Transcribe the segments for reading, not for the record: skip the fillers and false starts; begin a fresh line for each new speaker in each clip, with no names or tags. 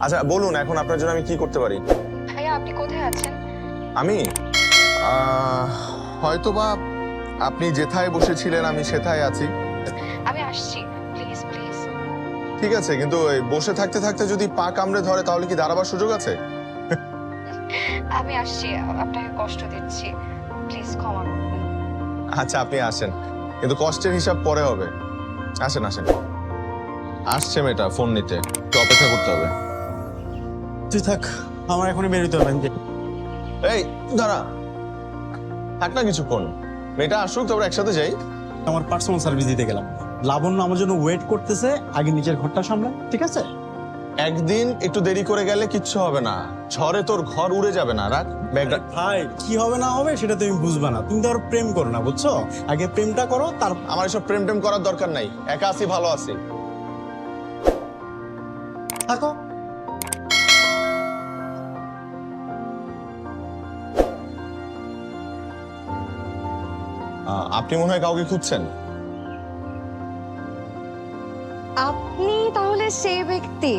আচ্ছা বলুন, এখন আপনার জন্য আমি কি করতে পারি?
ভাইয়া আপনি কোথায় আছেন?
আমি হয়তোবা আপনি যেথায় বসেছিলেন আমি সেথায় আছি।
আমি আসছি, প্লিজ প্লিজ।
ঠিক আছে, কিন্তু এই বসে থাকতে থাকতে যদি পা কামড়ে ধরে তাহলে কি দাঁড়াবার সুযোগ আছে?
আমি আসছি, আপনাকে কষ্ট দিচ্ছি, প্লিজ ক্ষমা করবেন।
আচ্ছা আপনি আসেন, কিন্তু কষ্টের হিসাব পরে হবে। আসেন আসেন। আসছে মেয়েটা ফোন নিতে, একটু অপেক্ষা করতে হবে।
তুই থাক, আমার এখনই বেরোতে হবে।
এই দাঁড়া, থাক না কিছুক্ষণ, মেয়েটা আসুক তারপর একসাথে যাই।
আমার পার্সোনাল সার্ভিস দিতে গেলাম, লাবণ্য আমার জন্য ওয়েট করতেছে, আগে নিচের ঘরটা সামলা, ঠিক আছে?
একদিন একটু দেরি করে গেলে কিচ্ছু হবে না, ঝড়ে তোর ঘর উড়ে যাবে না। রাখ ব্যাগটা।
ভাই কি হবে না হবে সেটা তুমি বুঝবা না, তুমি তো আর প্রেম করো না, বুঝছো? আগে প্রেমটা করো, তার
আমার এসব প্রেম টেম করার দরকার নাই, একা আছি ভালো আছি।
থাকো।
আপনি মনে হয় কাউকে খুঁজছেন।
আপনি তাহলে সেই ব্যক্তি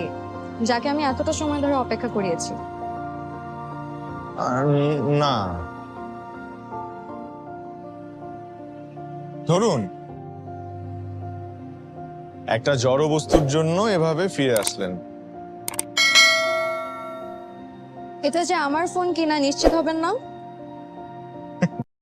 যাকে আমি এতটা সময় ধরে অপেক্ষা করিয়েছি।
না, ধরুন একটা জড় বস্তুর জন্য এভাবে ফিরে আসলেন।
এটা যে আমার ফোন কিনা নিশ্চিত হবেন না?